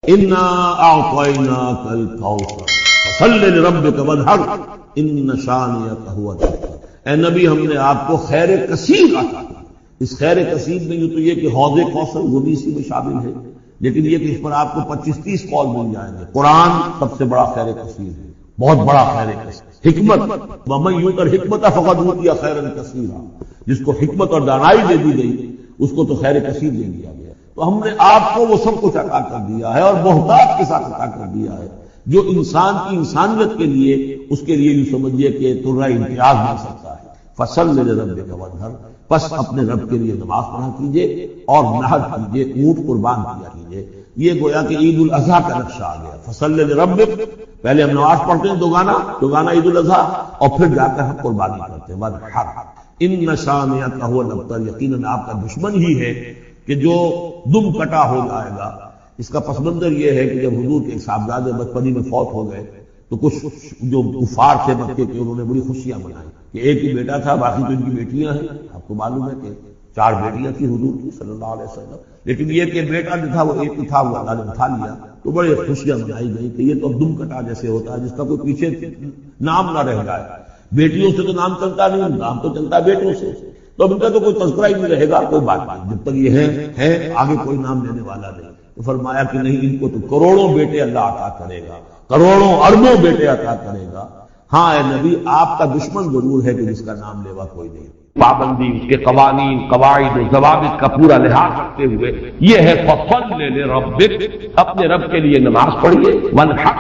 انا اعطیناک الکوثر فصل لربک وانحر ان شانئک هو الابتر۔ اے نبی ہم نے آپ کو خیر کثیر عطا کی۔ اس خیر کثیر میں یہ تو یہ کہ حوض کوثر وہ بھی اسی میں شامل ہے، لیکن یہ کہ اس پر آپ کو 25-30 قول مل جائیں گے۔ قرآن سب سے بڑا خیر کثیر ہے، بہت بڑا خیر کثیر۔ حکمت، ومن یؤت الحکمۃ فقد اوتی خیرا کثیرا، جس کو حکمت اور دانائی دے دی گئی اس کو تو خیر کثیر دے دیا گیا۔ تو ہم نے آپ کو وہ سب کچھ عطا کر دیا ہے اور بہتات کے ساتھ عطا کر دیا ہے، جو انسان کی انسانیت کے لیے اس کے لیے یہ سمجھیے کہ ترہ امتیاز بن سکتا ہے۔ فصل لربک وانحر، پس اپنے رب کے لیے نماز پڑھا کیجئے اور نحر کیجئے، اونٹ قربان کیا کیجئے۔ یہ گویا کہ عید الاضحیٰ کا نقشہ آ گیا۔ فصل لربک، پہلے ہم نماز پڑھتے ہیں دوگانا عید الاضحیٰ، اور پھر جا کر ہم قربانی کرتے ہیں۔ وانحر ان شانئک هو الابتر، یقیناً آپ کا دشمن ہی ہے کہ جو دم کٹا ہو جائے گا۔ اس کا پس منظر یہ ہے کہ جب حضور کے ایک صاحبزادے بچپنی میں فوت ہو گئے تو کچھ جو کفار تھے مکے کے انہوں نے بڑی خوشیاں منائی کہ ایک ہی بیٹا تھا، باقی تو ان کی بیٹیاں ہیں۔ آپ کو معلوم ہے کہ 4 بیٹیاں تھیں حضور کی صلی اللہ علیہ وسلم، لیکن یہ کہ بیٹا جو تھا وہ ایک ہی تھا، وہ اللہ نے اٹھا لیا، تو بڑے خوشیاں منائی گئی کہ یہ تو اب دم کٹا جیسے ہوتا ہے جس کا کوئی پیچھے نام نہ رہ جائے۔ بیٹیوں سے تو نام چلتا نہیں، نام تو چلتا ہے بیٹوں سے، تو اب ان کا تو کوئی تذکرہ ہی نہیں رہے گا، کوئی بات نہیں، جب تک یہ ہے آگے کوئی نام لینے والا نہیں۔ تو فرمایا کہ نہیں، ان کو تو کروڑوں بیٹے اللہ عطا کرے گا، کروڑوں اربوں بیٹے عطا کرے گا۔ ہاں اے نبی، آپ کا دشمن ضرور ہے کہ جس کا نام لیوا کوئی نہیں۔ پابندی، اس کے قوانین، قواعد و ضوابط کا پورا لحاظ رکھتے ہوئے یہ ہے فصل لربک، اپنے رب کے لیے نماز پڑھیے، وانحر،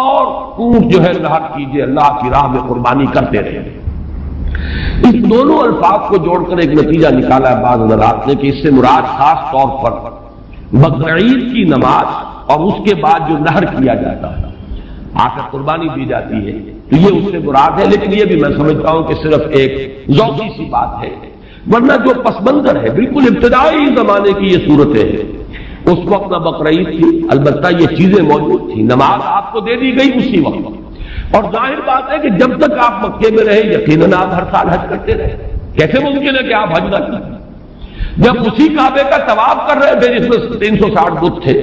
اور اونٹ جو ہے نحر کیجیے، اللہ کی راہ میں قربانی کرتے رہے۔ اس دونوں الفاظ کو جوڑ کر ایک نتیجہ نکالا ہے بعض حضرات نے کہ اس سے مراد خاص طور پر بقرعید کی نماز اور اس کے بعد جو نحر کیا جاتا ہے، آ کر قربانی دی جاتی ہے، تو یہ اس سے مراد ہے۔ لیکن یہ بھی میں سمجھتا ہوں کہ صرف ایک ذوقی سی بات ہے، ورنہ جو پس منظر ہے بالکل ابتدائی زمانے کی یہ صورتیں ہیں۔ اس وقت نہ بقرعید تھی، البتہ یہ چیزیں موجود تھیں، نماز آپ کو دے دی گئی اسی وقت، اور ظاہر بات ہے کہ جب تک آپ مکے میں رہے یقیناً آپ ہر سال حج کرتے رہے۔ کیسے ممکن ہے کہ آپ حج نہ کریں؟ جب اسی کعبے کا طواف کر رہے تھے جس میں 360 بت تھے،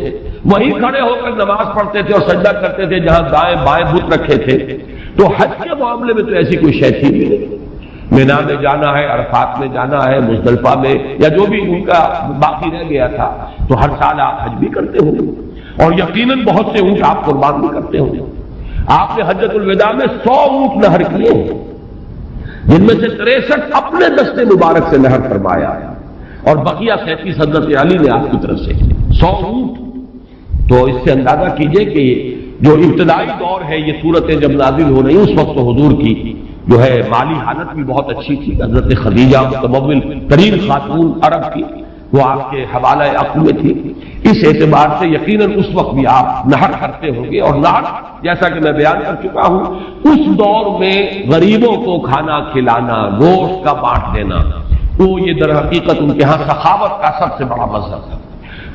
وہیں کھڑے ہو کر نماز پڑھتے تھے اور سجدہ کرتے تھے جہاں دائیں بائیں بت رکھے تھے، تو حج کے معاملے میں تو ایسی کوئی شے تھی نہیں۔ مینا میں جانا ہے، عرفات میں جانا ہے، مزدلفہ میں، یا جو بھی ان کا باقی رہ گیا تھا، تو ہر سال آپ حج بھی کرتے ہوں گے، اور یقیناً بہت سے اونٹ آپ قربان بھی کرتے ہوں گے۔ آپ نے حجۃ الوداع میں 100 اونٹ نحر کیے ہیں، جن میں سے 63 اپنے دست مبارک سے نحر فرمایا، اور بقیہ 37 حضرت علی نے آپ کی طرف سے 100 اونٹ۔ تو اس سے اندازہ کیجئے کہ جو ابتدائی دور ہے، یہ صورتیں جب نازل ہو رہی، اس وقت تو حضور کی جو ہے مالی حالت بھی بہت اچھی تھی۔ حضرت خدیجہ متمول ترین خاتون عرب کی، وہ آپ کے حوالہ عقل میں تھی، اس اعتبار سے یقیناً اس وقت بھی آپ نحر کرتے ہوں گے۔ اور نحر جیسا کہ میں بیان کر چکا ہوں، اس دور میں غریبوں کو کھانا کھلانا، گوشت کا بانٹ دینا، تو یہ در حقیقت ان کے ہاں سخاوت کا سب سے بڑا مظہر تھا۔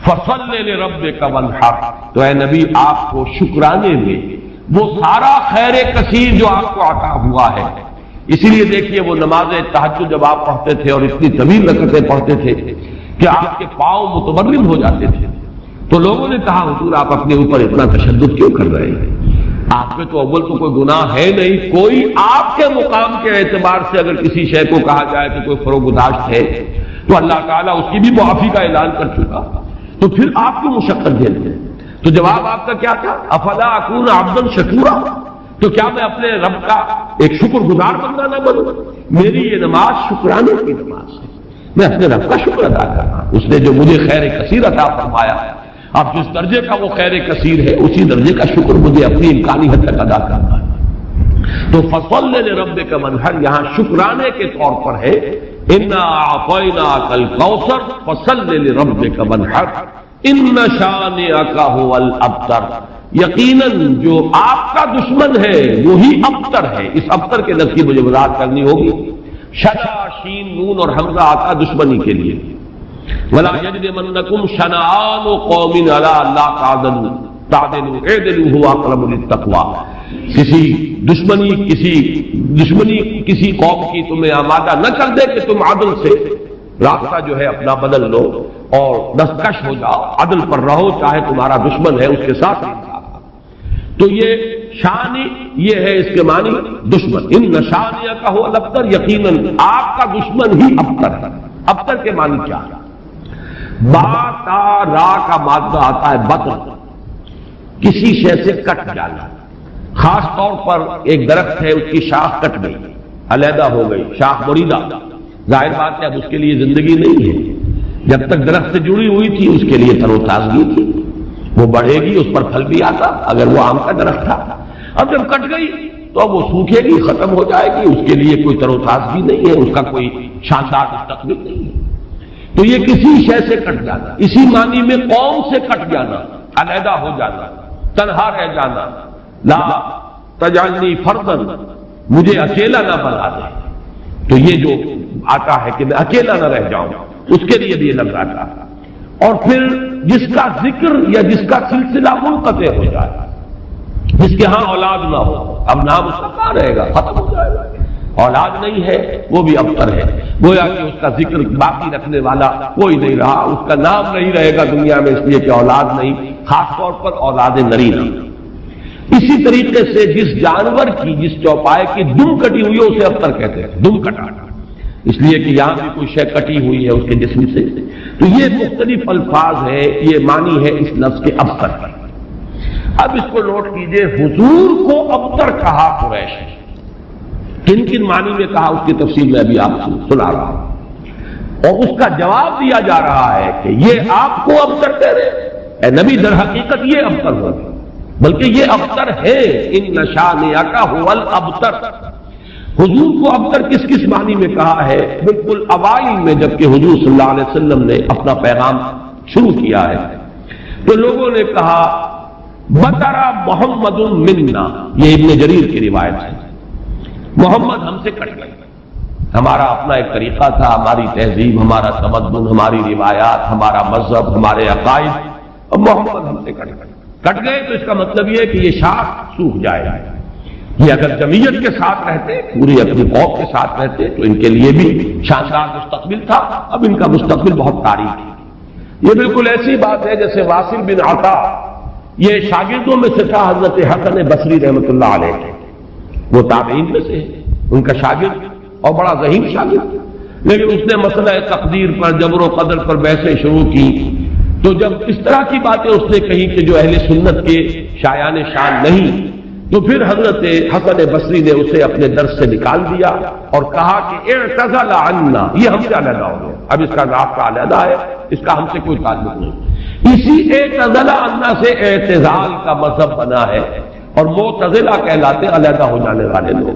فصل لربک وانحر، تو اے نبی آپ کو شکرانے میں وہ سارا خیر کثیر جو آپ کو عطا ہوا ہے، اسی لیے دیکھیے وہ نماز تہجد جب آپ پڑھتے تھے اور اتنی طویل رکعتیں پڑھتے تھے کہ آپ کے پاؤں متورم ہو جاتے تھے، تو لوگوں نے کہا حضور آپ اپنے اوپر اتنا تشدد کیوں کر رہے ہیں؟ آپ پہ تو اول تو کوئی گناہ ہے نہیں، کوئی آپ کے مقام کے اعتبار سے اگر کسی شے کو کہا جائے کہ کوئی فروگزاشت ہے تو اللہ تعالیٰ اس کی بھی معافی کا اعلان کر چکا، تو پھر آپ کیوں مشقت جھیلتے ہیں؟ تو جواب آپ کا کیا تھا؟ افلا اکون عبدا شکورا، تو کیا میں اپنے رب کا ایک شکر گزار بندہ نہ بنوں؟ میری یہ نماز شکرانے کی نماز ہے، میں اپنے رب کا شکر ادا کر رہا ہوں، اس نے جو مجھے خیر کثیر عطا فرمایا ہے۔ اب جس درجے کا وہ خیر کثیر ہے اسی درجے کا شکر مجھے اپنی امکانی حد تک ادا کرنا ہے۔ تو فصل لربک وانحر یہاں شکرانے کے طور پر ہے، انا اعطیناک الکوثر فصل لربک وانحر ان شانئک هو الابتر، یقیناً جو آپ کا دشمن ہے وہی ابتر ہے۔ اس ابتر کے لفظ کی مجھے وضاحت کرنی ہوگی۔ شدا، شین، نون اور حمزہ آتا دشمنی کے لیے، ولا یجرمنکم شنآن قوم علی الا تعدلوا اعدلوا هو اقرب للتقوی، کسی دشمنی کسی قوم کی تمہیں آمادہ نہ کر دے کہ تم عدل سے راستہ جو ہے اپنا بدل لو اور دستکش ہو جاؤ، عدل پر رہو، چاہے تمہارا دشمن ہے اس کے ساتھ انصاف۔ تو یہ شان یہ ہے، اس کے معنی دشمن۔ ان نشانیہ کا ہو الابتر، یقیناً آپ کا دشمن ہی ابتر ہے۔ ابتر کے معنی کیا ہے؟ با تا را کا مادہ آتا ہے بطن، کسی شے سے کٹ جانا۔ خاص طور پر ایک درخت ہے، اس کی شاخ کٹ گئی، علیحدہ ہو گئی، شاخ مریدہ، ظاہر بات ہے اب اس کے لیے زندگی نہیں ہے۔ جب تک درخت سے جڑی ہوئی تھی اس کے لیے تر و تازگی تھی، وہ بڑھے گی، اس پر پھل بھی آتا اگر وہ آم کا درخت تھا۔ اب جب کٹ گئی تو اب وہ سوکھے گی، ختم ہو جائے گی، اس کے لیے کوئی تر و تازگی نہیں ہے، اس کا کوئی شاندار مستقبل نہیں ہے۔ تو یہ کسی شے سے کٹ جانا، اسی معنی میں قوم سے کٹ جانا، علیحدہ ہو جانا، تنہا رہ جانا۔ لا تجعلنی فردن، مجھے اکیلا نہ بنا دے۔ تو یہ جو آتا ہے کہ میں اکیلا نہ رہ جاؤں، اس کے لیے بھی یہ لفظ آتا ہے۔ اور پھر جس کا ذکر یا جس کا سلسلہ منقطع ہو جائے، جس کے ہاں اولاد نہ ہو، اب نام اس کا کہاں رہے گا، ختم ہو جائے گا، اولاد نہیں ہے، وہ بھی ابتر ہے۔ گویا کہ اس کا ذکر باقی رکھنے والا کوئی نہیں رہا، اس کا نام نہیں رہے گا دنیا میں، اس لیے کہ اولاد نہیں، خاص طور پر اولاد نرینہ۔ اسی طریقے سے جس جانور کی، جس چوپائے کی دم کٹی ہوئی ہے اسے ابتر کہتے ہیں، دم کٹا، اس لیے کہ یہاں بھی کوئی شے کٹی ہوئی ہے اس کے جسم سے۔ تو یہ مختلف الفاظ ہے، یہ معنی ہے اس لفظ کے ابتر پر۔ اب اس کو نوٹ کیجئے، حضور کو ابتر کہا قریش، کن کن معنی میں کہا اس کی تفصیل میں ابھی آپ کو سنا رہا ہوں، اور اس کا جواب دیا جا رہا ہے کہ یہ آپ کو ابتر کہہ رہے اے نبی، در حقیقت یہ ابتر ہوگی، بلکہ یہ ابتر ہے۔ ان نشانیک هو الابتر، حضور کو ابتر کس کس معنی میں کہا ہے؟ بالکل اوائل میں جبکہ حضور صلی اللہ علیہ وسلم نے اپنا پیغام شروع کیا ہے تو لوگوں نے کہا بطرا محمد منا، یہ ابن جریر کی روایت ہے، محمد ہم سے کٹ گئے، ہمارا اپنا ایک طریقہ تھا، ہماری تہذیب، ہمارا تمدن، ہماری روایات، ہمارا مذہب، ہمارے عقائد، اب محمد ہم سے کٹ گئے۔ تو اس کا مطلب یہ ہے کہ یہ شاخ سوکھ جائے گا۔ یہ اگر جمعیت کے ساتھ رہتے، پوری اپنی قوم کے ساتھ رہتے تو ان کے لیے بھی شاندار مستقبل تھا، اب ان کا مستقبل بہت تاریک ہے۔ یہ بالکل ایسی بات ہے جیسے واصل بن عطا، یہ شاگردوں میں سے تھا حضرت حسن بصری رحمۃ اللہ علیہ، وہ تابعین میں سے ہے، ان کا شاگرد اور بڑا ذہین شاگرد، لیکن اس نے مسئلہ تقدیر پر، جبر و قدر پر بحثیں شروع کی۔ تو جب اس طرح کی باتیں اس نے کہی کہ جو اہل سنت کے شایان شان نہیں، تو پھر حضرت حسن بصری نے اسے اپنے درس سے نکال دیا اور کہا کہ اعتزل عنا، یہ ہم سے علیحدہ ہو گیا، اب اس کا رابطہ علیحدہ ہے، اس کا ہم سے کوئی تعلق نہیں۔ اسی اعتزل عنا سے اعتزال کا مذہب بنا ہے، اور معتزلہ کہلاتے علیحدہ ہو جانے والے لوگ۔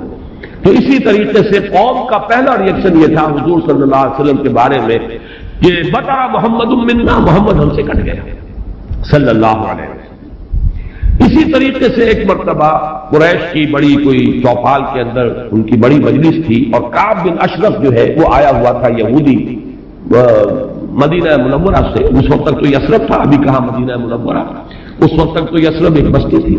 تو اسی طریقے سے قوم کا پہلا ریئیکشن یہ تھا حضور صلی اللہ علیہ وسلم کے بارے میں کہ بطا محمد منا، محمد ہم سے کٹ گیا صلی اللہ علیہ وسلم۔ اسی طریقے سے ایک مرتبہ قریش کی بڑی کوئی چوپال کے اندر ان کی بڑی مجلس تھی، اور کعب بن اشرف جو ہے وہ آیا ہوا تھا، یہودی، مدینہ منورہ سے، اس وقت تک تو یثرب تھا، ابھی کہاں مدینہ منورہ، اس وقت تک تو یثرب ایک بستی تھی،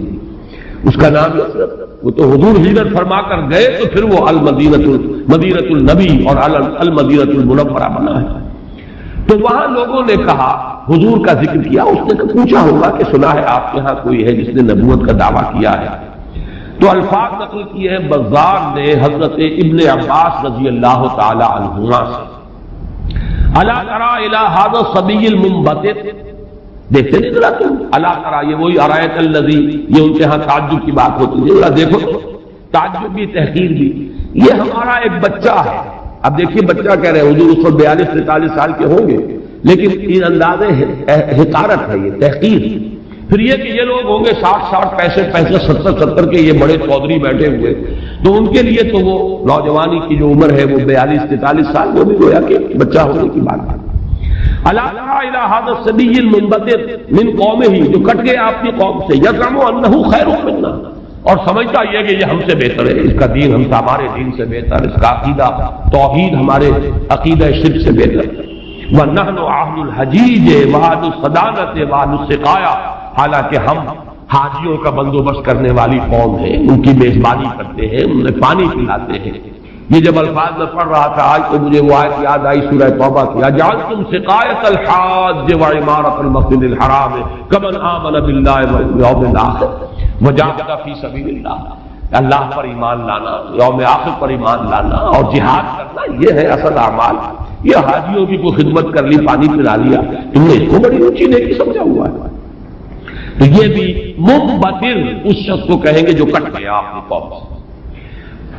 اس کا نام یثرب، وہ تو حضور ہجرت فرما کر گئے تو پھر وہ مدینۃ النبی اور المدینۃ المنورہ بنا ہے۔ تو وہاں لوگوں نے کہا، حضور کا ذکر کیا، اس نے پوچھا ہوگا کہ سنا ہے آپ کے ہاں کوئی ہے جس نے نبوت کا دعویٰ کیا ہے؟ تو الفاظ نقل کیے ہیں بزار نے حضرت ابن عباس رضی اللہ تعالی عنہما سے، الا تری الی ھذا الصبی المنبت، دیکھتے نہیں ذرا تم، الا تری، یہ وہی ارایت الذی، یہ ان کے ہاں تعجب کی بات ہوتی ہے، ذرا دیکھو، تعجب بھی تحقیر بھی، یہ ہمارا ایک بچہ ہے۔ اب دیکھیے بچہ کہہ رہے ہیں، حضور اس وقت 42-43 سال کے ہوں گے، لیکن ان اندازے حقارت ہے، یہ تحقیر۔ پھر یہ کہ یہ لوگ ہوں گے 60-60 65 70 کے، یہ بڑے چودھری بیٹھے ہوئے، تو ان کے لیے تو وہ نوجوانی کی جو عمر ہے وہ 42-43 سال، وہ بھی گویا کہ بچہ ہونے کی بات ہے۔ الا تری الی ھذا الصبی المنبت من قومہ، جو کٹ گئے اپنی قوم سے، یزعم انہ خیر منا، اور سمجھتا یہ کہ یہ ہم سے بہتر ہے، اس کا دین ہم سے، ہمارے دین سے بہتر، اس کا عقیدہ توحید ہمارے عقیدہ شرک سے بہتر۔ وَنَحْنُ أَهْلُ الْحَجِيجِ وَأَهْلُ الصَّدَانَةِ وَأَهْلُ السِّقَايَةِ، حالانکہ ہم حاجیوں کا بندوبست کرنے والی قوم ہے، ان کی میزبانی کرتے ہیں، انہیں پانی پلاتے ہیں، یہ جب الفاظ میں پڑھ رہا تھا آج تو مجھے وہ آیت یاد آئی سورہ توبہ کی، اجعلتم سقایۃ الحاج وعمارۃ المسجد الحرام کمن آمن باللہ والیوم الآخر وجاہد فی سبیل اللہ، اللہ پر ایمان لانا، یوم آخر پر ایمان لانا اور جہاد کرنا، یہ ہے اصل اعمال۔ یہ حاجیوں کی کوئی خدمت کر لی، پانی پلا لیا، تم نے اس کو بڑی اونچی نیکی سمجھا ہوا ہے۔ تو یہ بھی منبتر اس شخص کو کہیں گے جو کٹ گیا اپنی قوم سے۔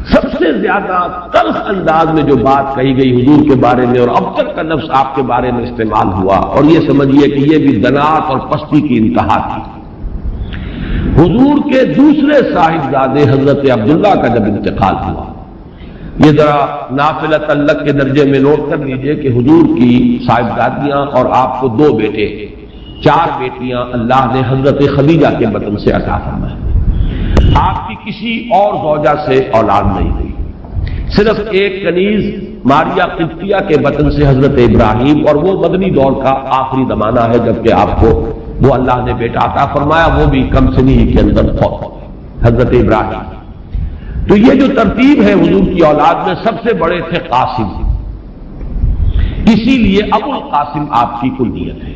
سب سے زیادہ تلخ انداز میں جو بات کہی گئی حضور کے بارے میں اور ابتر کا لفظ آپ کے بارے میں استعمال ہوا، اور یہ سمجھیے کہ یہ بھی دنات اور پستی کی انتہا تھی۔ حضور کے دوسرے صاحبزادے حضرت عبداللہ کا جب انتقال ہوا، یہ ذرا نافلہ تعلق کے درجے میں نوٹ کر لیجئے کہ حضور کی صاحبزادیاں اور آپ کو 2 بیٹے، 4 بیٹیاں اللہ نے حضرت خدیجہ کے بطن سے عطا فرمائیں۔ آپ کی کسی اور زوجہ سے اولاد نہیں ہوئی، صرف ایک کنیز ماریا قبطیہ کے بطن سے حضرت ابراہیم، اور وہ مدنی دور کا آخری زمانہ ہے جبکہ آپ کو وہ اللہ نے بیٹا عطا فرمایا، وہ بھی کم سنی کے اندر فوت ہو گئے حضرت ابراہیم۔ تو یہ جو ترتیب ہے حضور کی اولاد میں، سب سے بڑے تھے قاسم، اسی لیے ابو القاسم آپ کی کلیت ہے۔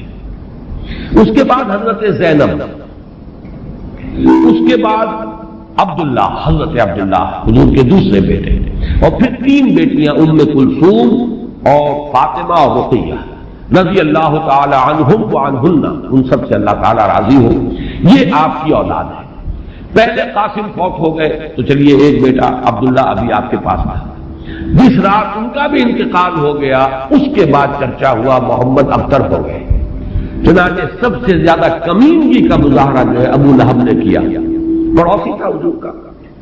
اس کے بعد حضرت زینب، اس کے بعد عبداللہ، حضرت عبداللہ حضور کے دوسرے بیٹے، اور پھر 3 بیٹیاں ام کلثوم اور فاطمہ اور رقیہ رضی اللہ تعالی عنہم وعنہن، ان سب سے اللہ تعالی راضی ہو۔ یہ آپ کی اولاد ہے۔ پہلے قاسم فوت ہو گئے تو چلیے ایک بیٹا عبداللہ ابھی آپ کے پاس تھا، جس رات ان کا بھی انتقال ہو گیا اس کے بعد چرچا ہوا محمد ابتر ہو گئے۔ چنانچہ سب سے زیادہ کمینگی کا مظاہرہ جو ہے ابو لہب نے کیا، پڑوسی تھا حضور کا۔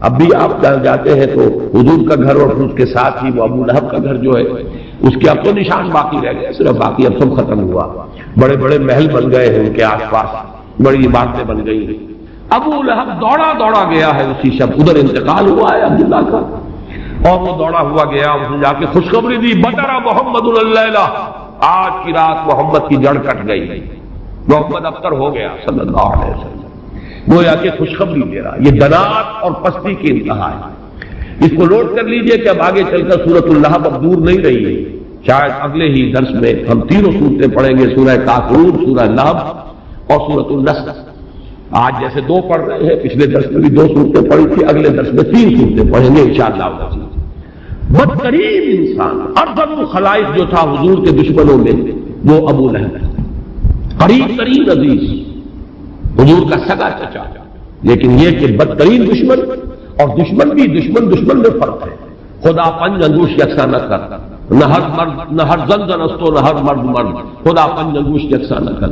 اب بھی آپ جاتے ہیں تو حضور کا گھر اور اس کے ساتھ ہی وہ ابو لہب کا گھر جو ہے اس کے اب تو نشان باقی رہ گئے، صرف باقی اب سب ختم ہوا، بڑے بڑے محل بن گئے ہیں ان کے آس پاس، بڑی عمارتیں بن گئی ہیں۔ ابو لہب دوڑا دوڑا گیا ہے اسی شب، ادھر انتقال ہوا ہے عبداللہ کا، اور وہ دوڑا ہوا گیا، اس نے جا کے خوشخبری دی، بطر محمد اللیلہ، آج کی رات محمد کی جڑ کٹ گئی، محمد ابتر ہو گیا صلی اللہ علیہ وسلم۔ گویا کہ خوشخبری دے رہا، یہ دنات اور پستی کی انتہا ہے۔ اس کو نوٹ کر لیجئے کہ اب آگے چل کر سورۃ اللہب اب دور نہیں رہی ہے، شاید اگلے ہی درس میں ہم 3 صورتیں پڑھیں گے، سورہ کافرون، سورہ لہب اور سورۃ النصر۔ آج جیسے 2 پڑھ رہے ہیں، پچھلے درس میں بھی 2 صورتیں پڑھی تھی، اگلے درس میں 3 صورتیں پڑھیں گے انشاءاللہ۔ بدترین انسان، ارذل الخلائق جو تھا حضور کے دشمنوں میں، وہ ابو لہب ہے، قریب ترین عزیز، حضور کا سگا چچا، لیکن یہ کہ بدترین دشمن، اور دشمن بھی دشمن میں فرق ہے۔ خدا پنج انگوش یکساں نہ کر، نہ ہر زن زنستو نہ ہر مرد مرد، خدا پنج انگوش یکساں نہ کر۔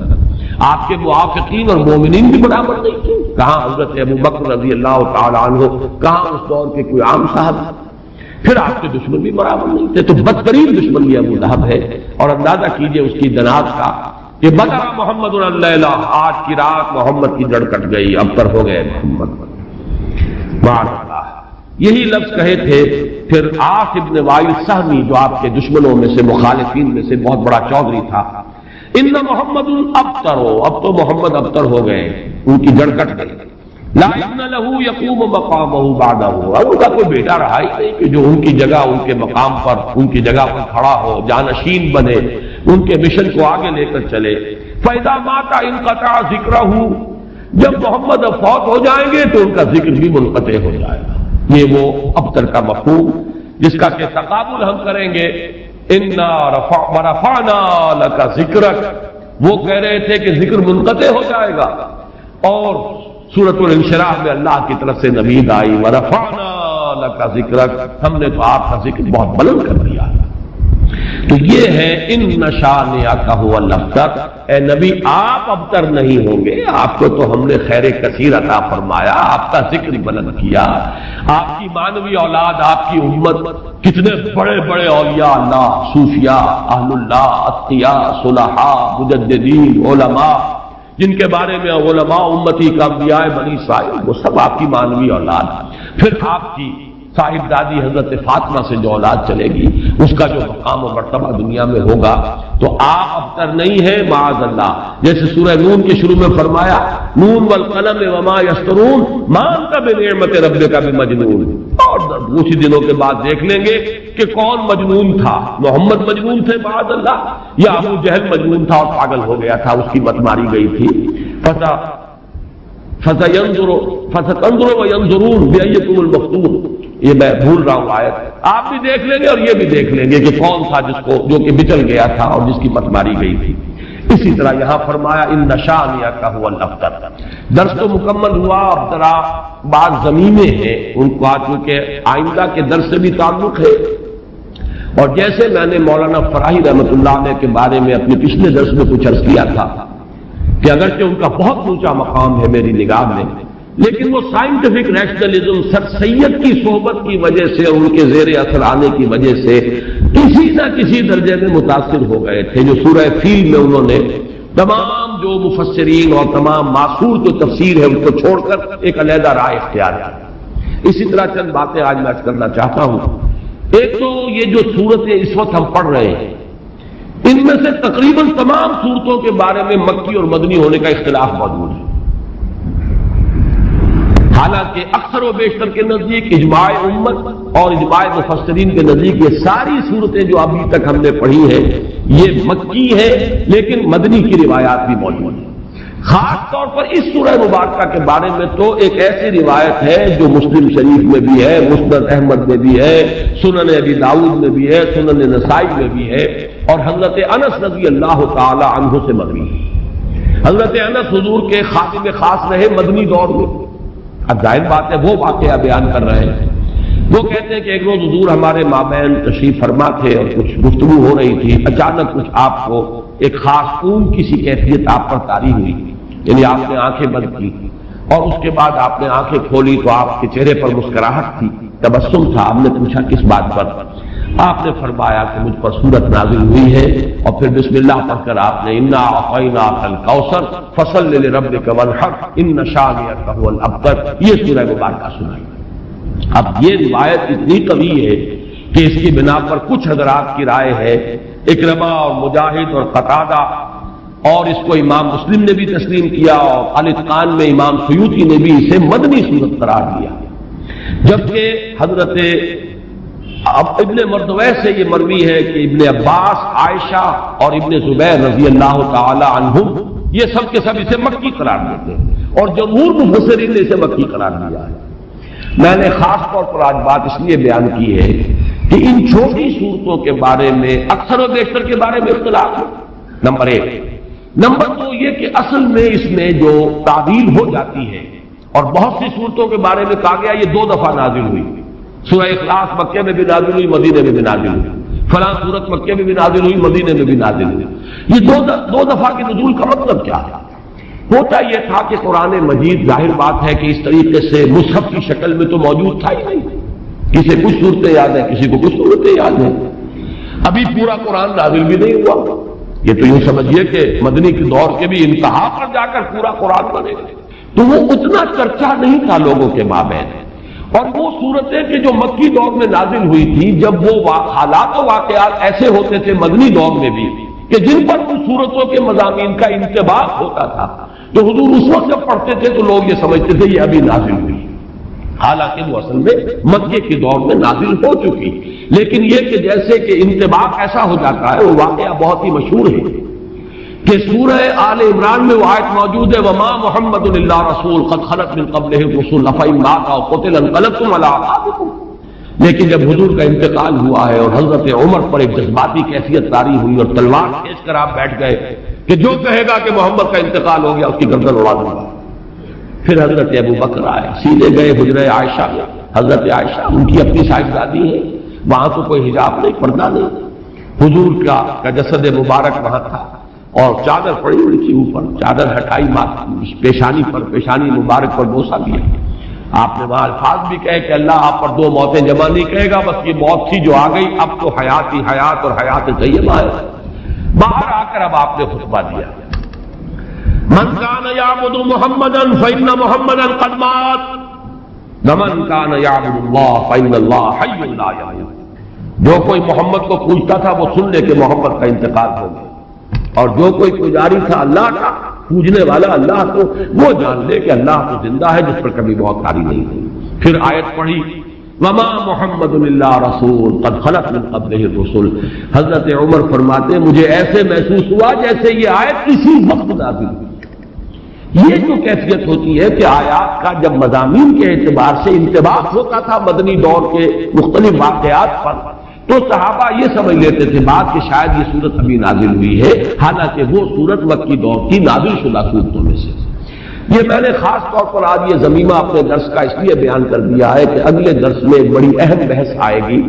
آپ کے موافقین اور مومنین بھی برابر نہیں تھے، کہاں حضرت ابو بکر رضی اللہ تعالی عنہ، کہاں اس دور کے کوئی عام صاحب، پھر آپ کے دشمن بھی برابر نہیں تھے۔ تو بدترین دشمن یہ ابو لہب ہے، اور اندازہ کیجئے اس کی دنات کا کہ بطر محمد اللیلہ، آج کی رات محمد کی جڑ کٹ گئی، ابتر ہو گئے محمد۔ بارک اللہ، یہی لفظ کہے تھے پھر عاص ابن وائل سہمی، جو آپ کے دشمنوں میں سے، مخالفین میں سے بہت بڑا چودھری تھا، ان محمد ابتر ہو، اب تو محمد ابتر ہو گئے، ان کی جڑ کٹ گئی۔ لا ابن له يقوم مقامه بعده، اب ان کا کوئی بیٹا رہا ہی نہیں کہ جو ان کی جگہ، ان کے مقام پر، ان کی جگہ پر کھڑا ہو، جانشین بنے، ان کے مشن کو آگے لے کر چلے۔ فَإِذَا مَاتَ انقطع ذِكْرَهُ، جب محمد فوت ہو جائیں گے تو ان کا ذکر بھی منقطع ہو جائے گا۔ یہ وہ ابتر کا مفہوم جس کا کہ تقابل ہم کریں گے، اِنَّا رَفَعْنَا لَكَ ذِكْرَكَ، وہ کہہ رہے تھے کہ ذکر منقطع ہو جائے گا، اور سورۃ الانشراح میں اللہ کی طرف سے نوید آئی، وَرَفَعْنَا لَكَ ذِكْرَكَ، ہم نے تو آپ کا ذکر بہت بلند کر دیا۔ تو یہ ہے اِنَّ شَانِئَكَ هُوَ الْأَبْتَرُ، اے نبی آپ ابتر نہیں ہوں گے، آپ کو تو ہم نے خیر کثیر عطا فرمایا، آپ کا ذکر بلند کیا۔ آپ کی مانوی اولاد، آپ کی امت، کتنے بڑے بڑے اولیاء اللہ، صوفیاء، اہل اللہ، اتقیاء، صلحاء، مجددین، علماء، جن کے بارے میں علماء امتی کا انبیاء بنی اسرائیل، وہ سب آپ کی مانوی اولاد۔ پھر آپ کی صاحبزادی حضرت فاطمہ سے جو اولاد چلے گی، اس کا جو مقام و مرتبہ دنیا میں ہوگا، تو آپ ابتر نہیں ہے معاذ اللہ. جیسے سورہ نون کے شروع میں فرمایا نون والقلم وما یسطرون ما انت بنعمت ربک بمجنون. اور کچھ دنوں کے بعد دیکھ لیں گے کہ کون مجنون تھا. محمد مجنون تھے معاذ اللہ یا ابو جہل مجنون تھا اور پاگل ہو گیا تھا, اس کی مت ماری گئی تھی. فَسَتَنظُرُ وَيَنظُرُونَ بِأَيِّكُمُ الْمَفْتُونُ. یہ میں بھول رہا ہوں آیت, آپ بھی دیکھ لیں گے اور یہ بھی دیکھ لیں گے کہ کون تھا جو کہ بچل گیا تھا اور جس کی مت ماری گئی تھی. اسی طرح یہاں فرمایا ان شانئک هو الابتر. درس تو مکمل ہوا, اب ذرا بعض زمینیں ہیں ان کو چونکہ آئندہ کے درس سے بھی تعلق ہے. اور جیسے میں نے مولانا فراہی رحمۃ اللہ علیہ کے بارے میں اپنے پچھلے درس میں کچھ عرض کیا تھا کہ اگرچہ ان کا بہت اونچا مقام ہے میری نگاہ میں, لیکن وہ سائنٹیفک ریشنلزم سر سید کی صحبت کی وجہ سے اور ان کے زیر اثر آنے کی وجہ سے کسی نہ کسی درجے میں متاثر ہو گئے تھے. جو سورہ فیل میں انہوں نے تمام جو مفسرین اور تمام معصور جو تفسیر ہے ان کو چھوڑ کر ایک علیحدہ رائے اختیار کی. اسی طرح چند باتیں آج میں عرض کرنا چاہتا ہوں. ایک تو یہ جو صورتیں اس وقت ہم پڑھ رہے ہیں ان میں سے تقریباً تمام صورتوں کے بارے میں مکی اور مدنی ہونے کا اختلاف موجود ہے. حالانکہ اکثر و بیشتر کے نزدیک اجماع امت اور اجماع مفسرین کے نزدیک یہ ساری صورتیں جو ابھی تک ہم نے پڑھی ہیں یہ مکی ہے, لیکن مدنی کی روایات بھی موجود ہیں. خاص طور پر اس سورہ مبارکہ کے بارے میں تو ایک ایسی روایت ہے جو مسلم شریف میں بھی ہے, مسند احمد میں بھی ہے, سنن ابی داؤد میں بھی ہے, سنن نسائی میں بھی ہے, اور حضرت انس رضی اللہ تعالی عنہ سے مروی ہے. حضرت انس حضور کے خادم خاص رہے مدنی دور میں. اب ظاہر بات ہے وہ واقعہ بیان کر رہے ہیں. وہ کہتے ہیں کہ ایک روز حضور ہمارے مابین تشریف فرما تھے اور کچھ گفتگو ہو رہی تھی. اچانک کچھ آپ کو ایک خاص اونگ کی سی کیفیت آپ پر طاری ہوئی, یعنی آپ نے آنکھیں بند کی اور اس کے بعد آپ نے آنکھیں کھولی تو آپ کے چہرے پر مسکراہٹ تھی, تبسم تھا. ہم نے پوچھا کس بات پر؟ آپ نے فرمایا کہ مجھ پر سورت نازل ہوئی ہے, اور پھر بسم اللہ پڑھ کر آپ نے انا اعطیناک الکوثر فصل لربک وانحر ان شانئک هو الابتر یہ سورہ مبارکہ سنائی. اب یہ روایت اتنی قوی ہے کہ اس کی بنا پر کچھ حضرات کی رائے ہے, اکرمہ اور مجاہد اور قتادہ, اور اس کو امام مسلم نے بھی تسلیم کیا, اور الاتقان میں امام سیوطی نے بھی اسے مدنی صورت قرار دیا. جبکہ حضرت ابن مردویہ سے یہ مروی ہے کہ ابن عباس, عائشہ اور ابن زبیر رضی اللہ تعالی عنہم یہ سب کے سب اسے مکی قرار دیتے ہیں, اور جمہور مفسرین نے اسے مکی قرار دیا ہے. میں نے خاص طور پر آج بات اس لیے بیان کی ہے کہ ان چھوٹی صورتوں کے بارے میں اکثر و بیشتر کے بارے میں اختلاف ہے, نمبر ایک. نمبر دو یہ کہ اصل میں اس میں جو تعبیر ہو جاتی ہے, اور بہت سی صورتوں کے بارے میں کہا گیا یہ 2 دفعہ نازل ہوئی. سورہ اخلاص مکے میں بھی نازل ہوئی, مدینے میں بھی نازل ہوئی. فلاں سورت مکے میں بھی نازل ہوئی, مدینے میں بھی نازل ہوئی. یہ دو دفعہ کے نزول کا مطلب کیا ہے؟ ہوتا یہ تھا کہ قرآن مجید ظاہر بات ہے کہ اس طریقے سے مصحف کی شکل میں تو موجود تھا ہی نہیں. کسی کچھ صورتیں یاد ہیں, کسی کو کچھ صورتیں یاد ہیں. ابھی پورا قرآن نازل بھی نہیں ہوا. یہ تو یوں سمجھیے کہ مدنی کے دور کے بھی انتہا پر جا کر پورا قرآن بنے گا, تو وہ اتنا چرچا نہیں تھا لوگوں کے مابین. اور وہ صورتیں کہ جو مکی دور میں نازل ہوئی تھی, جب وہ حالات و واقعات ایسے ہوتے تھے مدنی دور میں بھی کہ جن پر ان صورتوں کے مضامین کا انتباہ ہوتا تھا, تو حضور اس وقت جب پڑھتے تھے تو لوگ یہ سمجھتے تھے یہ ابھی نازل ہوئی, حالانکہ وہ اصل میں مکے کے دور میں نازل ہو چکی. لیکن یہ کہ جیسے کہ انتباہ ایسا ہو جاتا ہے, وہ واقعہ بہت ہی مشہور ہے کہ سورہ آل عمران میں وہ آیت موجود ہے وما محمد الا رسول قد خلت من قبلہ الرسل افئن مات او قتل انقلبتم علی اعقابکم. لیکن جب حضور کا انتقال ہوا ہے اور حضرت عمر پر ایک جذباتی کیفیت طاری ہوئی اور تلوار کھینچ کر آپ بیٹھ گئے کہ جو کہے گا کہ محمد کا انتقال ہو گیا اس کی گردن اڑا دوں گا. پھر حضرت ابو بکر آئے, سیدھے گئے حجرہ عائشہ میں. حضرت عائشہ ان کی اپنی صاحبزادی ہے, وہاں تو کوئی حجاب نہیں, پردہ نہیں. حضور کا جسد مبارک وہاں تھا اور چادر پڑی ہوئی تھی اوپر. چادر ہٹائی پیشانی پر, پیشانی مبارک پر بوسہ دیا. آپ نے وہاں الفاظ بھی کہے کہ اللہ آپ پر 2 موتیں جمع نہیں کہے گا, بس یہ موت تھی جو آ گئی, اب تو حیات ہی حیات اور حیات طیبہ ہے. باہر آ کر اب آپ نے خطبہ دیا من کان یعبد محمدا فإن محمدا قد مات ومن کان یعبد اللہ فإن اللہ حی لا یموت. جو کوئی محمد کو پوچھتا تھا وہ سن لے کہ محمد کا انتقال ہو گیا. اور جو کوئی پجاری تھا اللہ کا، پوجنے والا اللہ کو، وہ جان لے کہ اللہ تو زندہ ہے جس پر کبھی موت آری نہیں ہوئی۔ پھر آیت پڑھی وما محمد اللہ رسول قد خلت من قبلہ الرسل۔ حضرت عمر فرماتے مجھے ایسے محسوس ہوا جیسے یہ آیت اسی وقت نازل ہوئی۔ یہ جو کیفیت ہوتی ہے کہ آیات کا جب مضامین کے اعتبار سے انطباق ہوتا تھا مدنی دور کے مختلف واقعات پر، تو صحابہ یہ سمجھ لیتے تھے بات کہ شاید یہ صورت ابھی نازل ہوئی ہے، حالانکہ وہ صورت مکی دور کی نازل شدہ صورتوں میں سے۔ یہ میں نے خاص طور پر آج یہ ضمیمہ اپنے درس کا اس لیے بیان کر دیا ہے کہ اگلے درس میں ایک بڑی اہم بحث آئے گی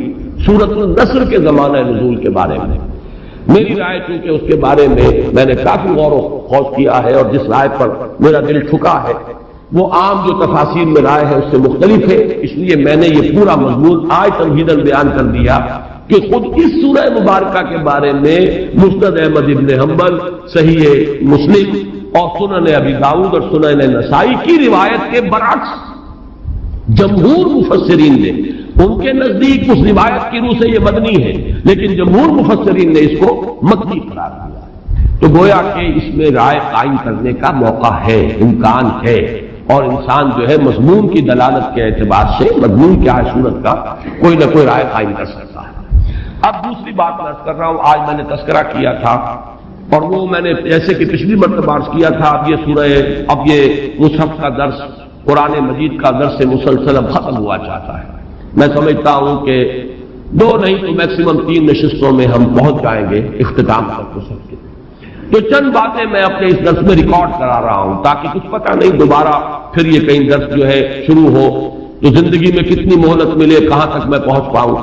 سورۃ النصر کے زمانہ نزول کے بارے میں۔ میری رائے چونکہ اس کے بارے میں نے کافی غور و خوض کیا ہے، اور جس رائے پر میرا دل ٹھکا ہے وہ عام جو تفاسیر میں رائے ہے اس سے مختلف ہے، اس لیے میں نے یہ پورا مضمون آج تمہیداً بیان کر دیا کہ خود اس سورہ مبارکہ کے بارے میں مسند احمد ابن حنبل، صحیح مسلم اور سنن ابی داؤد اور سنن نسائی کی روایت کے برعکس جمہور مفسرین نے، ان کے نزدیک اس روایت کی روح سے یہ مدنی ہے، لیکن جمہور مفسرین نے اس کو مکی قرار دیا۔ تو گویا کہ اس میں رائے قائم کرنے کا موقع ہے، امکان ہے، اور انسان جو ہے مضمون کی دلالت کے اعتبار سے مضمون کیا ہے صورت کا کوئی نہ کوئی رائے قائم کر سکتا ہے۔ اب دوسری بات میں عرض کر رہا ہوں، آج میں نے تذکرہ کیا تھا اور وہ میں نے جیسے کہ پچھلی مرتبہ عرض کیا تھا، اب یہ مصحف کا درس، قرآن مجید کا درس مسلسل اب ختم ہوا چاہتا ہے۔ میں سمجھتا ہوں کہ 2 نہیں تو میکسیمم 3 نشستوں میں ہم پہنچ جائیں گے اختتام تک ہو سکتے۔ تو چند باتیں میں اپنے اس درس میں ریکارڈ کرا رہا ہوں تاکہ کچھ پتہ نہیں دوبارہ پھر یہ کہیں درس جو ہے شروع ہو تو زندگی میں کتنی مہلت ملے، کہاں تک میں پہنچ پاؤں۔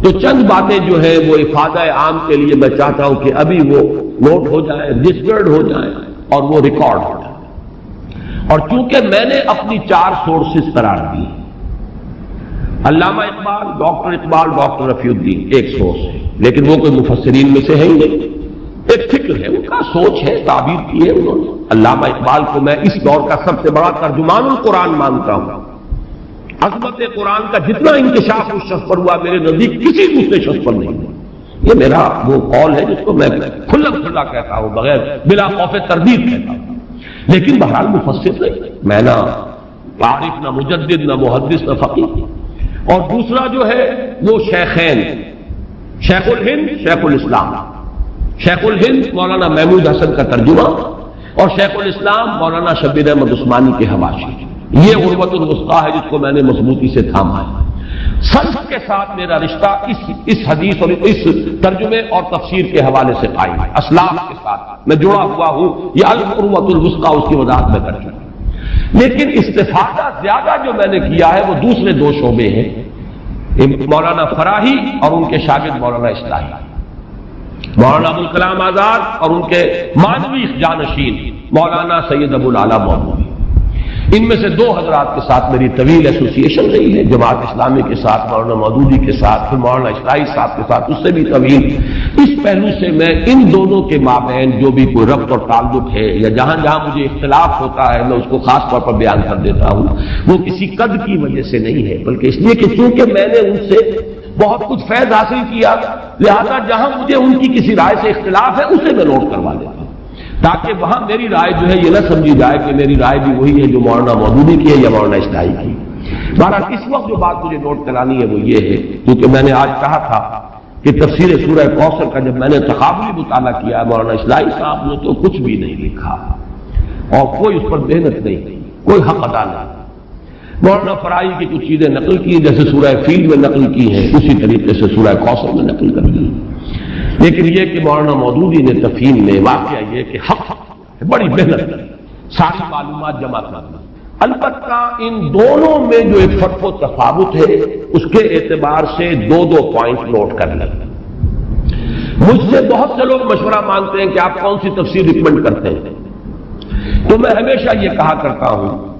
تو چند باتیں جو ہے وہ افادہ عام کے لیے میں چاہتا ہوں کہ ابھی وہ نوٹ ہو جائیں، رجسٹرڈ ہو جائیں اور وہ ریکارڈ ہو جائیں۔ اور چونکہ میں نے اپنی 4 سورسز قرار دی، علامہ اقبال، ڈاکٹر رفیع الدین ایک سورس ہے، لیکن وہ کوئی مفسرین میں سے ہے ہی نہیں، ایک فکر ہے، ان کا سوچ ہے، تعبیر کی ہے انہوں نے۔ علامہ اقبال کو میں اس دور کا سب سے بڑا ترجمان القرآن مانتا ہوں۔ عظمت قرآن کا جتنا انکشاف اس شخص پر ہوا میرے نزدیک کسی دوسرے شخص پر نہیں ہوا۔ یہ میرا وہ قول ہے جس کو میں کھلا کہتا ہوں، بغیر بلا خوف تردید کہتا ہوں۔ لیکن بہرحال مفسر نہیں، میں نہ عارف، نہ مجدد، نہ محدث، نہ فقیہ۔ اور دوسرا جو ہے وہ شیخین، شیخ الہند، شیخ الاسلام۔ شیخ الہند مولانا محمود حسن کا ترجمہ اور شیخ الاسلام مولانا شبیر احمد عثمانی کے حواشی۔ یہ غربت الوسطیٰ ہے جس کو میں نے مضبوطی سے تھاما ہے۔ سچ کے ساتھ میرا رشتہ اس حدیث اور اس ترجمے اور تفسیر کے حوالے سے قائم ہے، اسلاف کے ساتھ میں جڑا ہوا ہوں۔ یہ الغربت الوسطیٰ اس کی وضاحت میں کر چکا۔ لیکن استفادہ زیادہ جو میں نے کیا ہے وہ دوسرے 2 شعبے ہیں، مولانا فراہی اور ان کے شاگرد مولانا اصلاحی، مولانا ابوالکلام آزاد اور ان کے مانوی جانشین مولانا سید ابو العلا مودودی۔ ان میں سے 2 حضرات کے ساتھ میری طویل ایسوسیشن رہی ہے، جماعت اسلامی کے ساتھ مولانا مودودی کے ساتھ، پھر مولانا اصلاحی صاحب کے ساتھ اس سے بھی طویل۔ اس پہلو سے میں ان دونوں کے مابین جو بھی کوئی ربط اور تعلق ہے یا جہاں جہاں مجھے اختلاف ہوتا ہے میں اس کو خاص طور پر بیان کر دیتا ہوں، وہ کسی قد کی وجہ سے نہیں ہے، بلکہ اس لیے کہ چونکہ میں نے ان سے بہت کچھ فیض حاصل کیا، لہذا جہاں مجھے ان کی کسی رائے سے اختلاف ہے اسے میں نوٹ کروا دیتا ہوں، تاکہ وہاں میری رائے جو ہے یہ نہ سمجھی جائے کہ میری رائے بھی وہی ہے جو مولانا مودودی کی ہے یا مولانا اصلاحی کی۔ بہرحال اس وقت جو بات مجھے نوٹ کرانی ہے وہ یہ ہے، کیونکہ میں نے آج کہا تھا کہ تفسیر سورہ کوثر کا جب میں نے تقابلی مطالعہ کیا مولانا اصلاحی صاحب نے تو کچھ بھی نہیں لکھا اور کوئی اس پر محنت نہیں، کوئی حق ادا نہیں۔ مولانا فرائی کی کچھ چیزیں نقل کی جیسے سورہ فیل میں نقل کی ہیں، اسی طریقے سے سورہ کوثر میں نقل کر دی، لیکن یہ کہ مولانا مودودی نے تفہیم میں واقعہ یہ کہ حق بڑی محنت کی، ساری معلومات جمع کرنا۔ البتہ ان دونوں میں جو ایک فرق و تفاوت ہے اس کے اعتبار سے 2 پوائنٹ نوٹ کر لیں۔ مجھ سے بہت سے لوگ مشورہ مانگتے ہیں کہ آپ کون سی تفسیر ریکمنڈ کرتے ہیں، تو میں ہمیشہ یہ کہا کرتا ہوں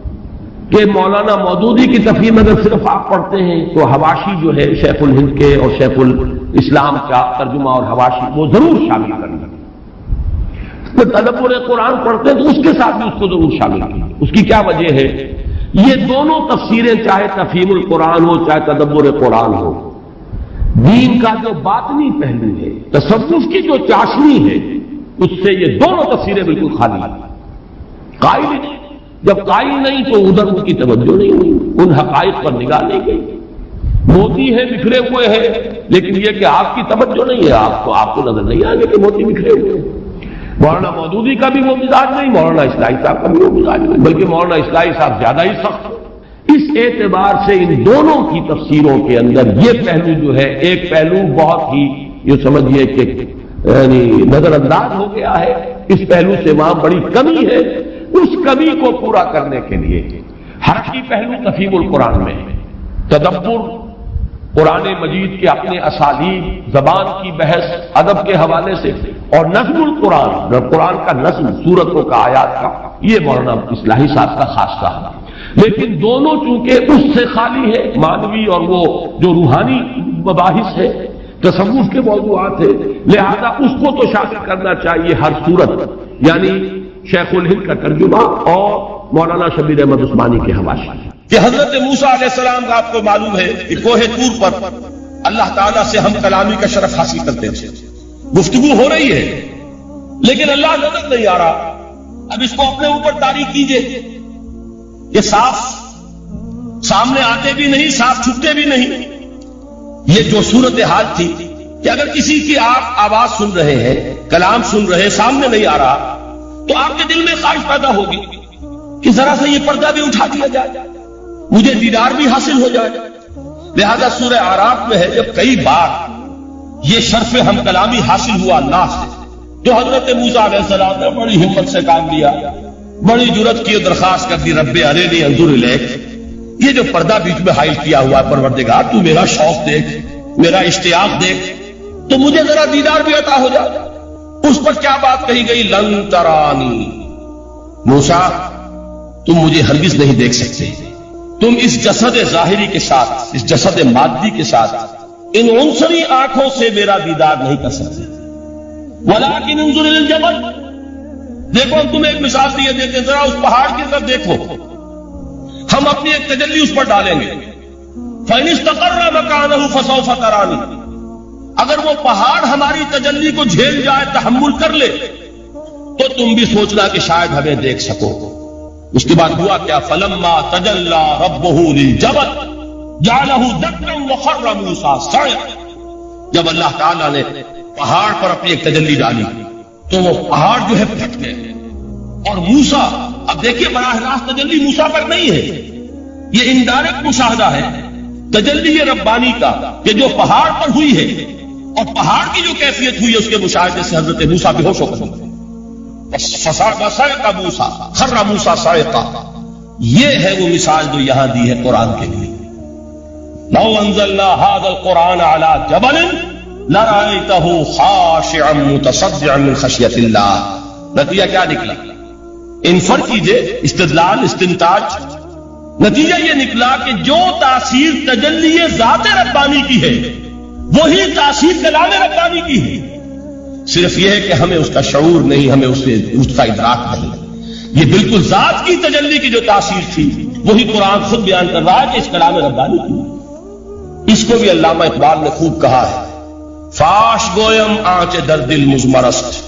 کہ مولانا مودودی کی تفہیم اگر صرف آپ پڑھتے ہیں تو حواشی جو ہے شیخ الہند کے اور شیخ الاسلام کا ترجمہ اور حواشی وہ ضرور شامل کرنا۔ تدبر قرآن پڑھتے ہیں تو اس کے ساتھ بھی اس کو ضرور شامل کیجیے۔ اس کی کیا وجہ ہے؟ یہ دونوں تفسیریں چاہے تفہیم القرآن ہو چاہے تدبر قرآن ہو، دین کا جو باطنی پہلو ہے، تصوف کی جو چاشنی ہے، اس سے یہ دونوں تفسیریں بالکل خالی ہیں، قائل ہی نہیں۔ جب قائل نہیں تو ادھر ان کی توجہ نہیں ہوئی، ان حقائق پر نگاہ نہیں گئی۔ موتی ہے بکھرے ہوئے ہیں، لیکن یہ کہ آپ کی توجہ نہیں ہے، آپ کو نظر نہیں آئے گا کہ موتی بکھرے ہوئے ہیں۔ مولانا مودودی کا بھی وہ مزاج نہیں، مولانا اصلاحی صاحب کا بھی وہ مزاج نہیں، بلکہ مولانا اصلاحی صاحب زیادہ ہی سخت۔ اس اعتبار سے ان دونوں کی تفسیروں کے اندر یہ پہلو جو ہے، ایک پہلو بہت ہی یہ سمجھیے کہ یعنی نظر انداز ہو گیا ہے، اس پہلو سے وہاں بڑی کمی ہے۔ اس کمی کو پورا کرنے کے لیے حرفی پہلو تفہیم القرآن میں ہے، تدبر قرآن مجید کے اپنے اسالیب، زبان کی بحث ادب کے حوالے سے، اور نظم القرآن، قرآن کا نظم، سورتوں کا، آیات کا، یہ مولانا اصلاحی صاحب کا خاص کام ہے۔ لیکن دونوں چونکہ اس سے خالی ہے، معنوی اور وہ جو روحانی مباحث ہے، تصوف کے موضوعات ہیں، لہذا اس کو تو شامل کرنا چاہیے ہر صورت، یعنی شیخ الہند کا ترجمہ اور مولانا شبیر احمد عثمانی کے حوالے کہ حضرت موسیٰ علیہ السلام کا آپ کو معلوم ہے کہ کوہ طور پر اللہ تعالیٰ سے ہم کلامی کا شرف حاصل کرتے تھے، گفتگو ہو رہی ہے لیکن اللہ نظر نہیں آ رہا۔ اب اس کو اپنے اوپر تاریخ کیجئے، یہ صاف سامنے آتے بھی نہیں، صاف چھپتے بھی نہیں۔ یہ جو صورتحال تھی کہ اگر کسی کی آپ آواز سن رہے ہیں، کلام سن رہے، سامنے نہیں آ رہا، تو آپ کے دل میں خواہش پیدا ہوگی کہ ذرا سا یہ پردہ بھی اٹھا دیا جائے، مجھے دیدار بھی حاصل ہو جائے۔ لہذا سورہ اعراف میں ہے جب کئی بار یہ شرف ہم کلامی حاصل ہوا اللہ سے، تو حضرت موسیٰ علیہ السلام نے بڑی ہمت سے کام لیا، بڑی جرت کی درخواست کر دی، رب ارنی انظر الیک، یہ جو پردہ بیچ میں حائل کیا ہوا ہے پروردگار، تو میرا شوق دیکھ، میرا اشتیاق دیکھ، تو مجھے ذرا دیدار بھی عطا ہو جائے۔ اس پر کیا بات کہی گئی؟ لن ترانی، موسیٰ تم مجھے ہرگز نہیں دیکھ سکتے، تم اس جسد ظاہری کے ساتھ، اس جسد مادی کے ساتھ، ان عنصری آنکھوں سے میرا دیدار نہیں کر سکتے۔ ولیکن انظر الی الجبل، دیکھو ہم تمہیں ایک مثال دیے دیتے، ذرا اس پہاڑ کی طرف دیکھو، ہم اپنی ایک تجلی اس پر ڈالیں گے، فإن استقر مکانہ فسوف ترانی، اگر وہ پہاڑ ہماری تجلی کو جھیل جائے، تحمل کر لے، تو تم بھی سوچنا کہ شاید ہمیں دیکھ سکو۔ اس کے بعد ہوا کیا؟ فلما تجلی ربہ للجبل جعلہ دکا وخر موسیٰ صعقا، جب اللہ تعالیٰ نے پہاڑ پر اپنی ایک تجلی ڈالی تو وہ پہاڑ جو ہے پھٹ گئے، اور موسیٰ، اب دیکھیے براہ راست تجلی موسیٰ پر نہیں ہے، یہ انڈائریکٹ مشاہدہ ہے تجلی ربانی کا کہ جو پہاڑ پر ہوئی ہے، اور پہاڑ کی جو کیفیت ہوئی ہے اس کے مشاہدے سے حضرت موسیٰ بے ہوش ہو گئے۔ فصعق موسیٰ خر موسیٰ صعقا، یہ ہے وہ مثال جو یہاں دی ہے قرآن کے لیے۔ لو انزلنا هذا القرآن على جبل لرأيته خاشعا متصدعا من خشیۃ اللہ۔ نتیجہ کیا نکلا؟ انفر کیجئے، استدلال، استنتاج، نتیجہ یہ نکلا کہ جو تاثیر تجلی ذات ربانی کی ہے وہی تاثیر کلام ربانی کی ہے، صرف یہ ہے کہ ہمیں اس کا شعور نہیں، ہمیں اس کا ادراک نہیں۔ یہ بالکل ذات کی تجلی کی جو تاثیر تھی وہی قرآن خود بیان کر رہا ہے کہ اس کلام ربانی کی۔ اس کو بھی علامہ اقبال نے خوب کہا ہے، فاش گویم آنچ در دل مزمرست،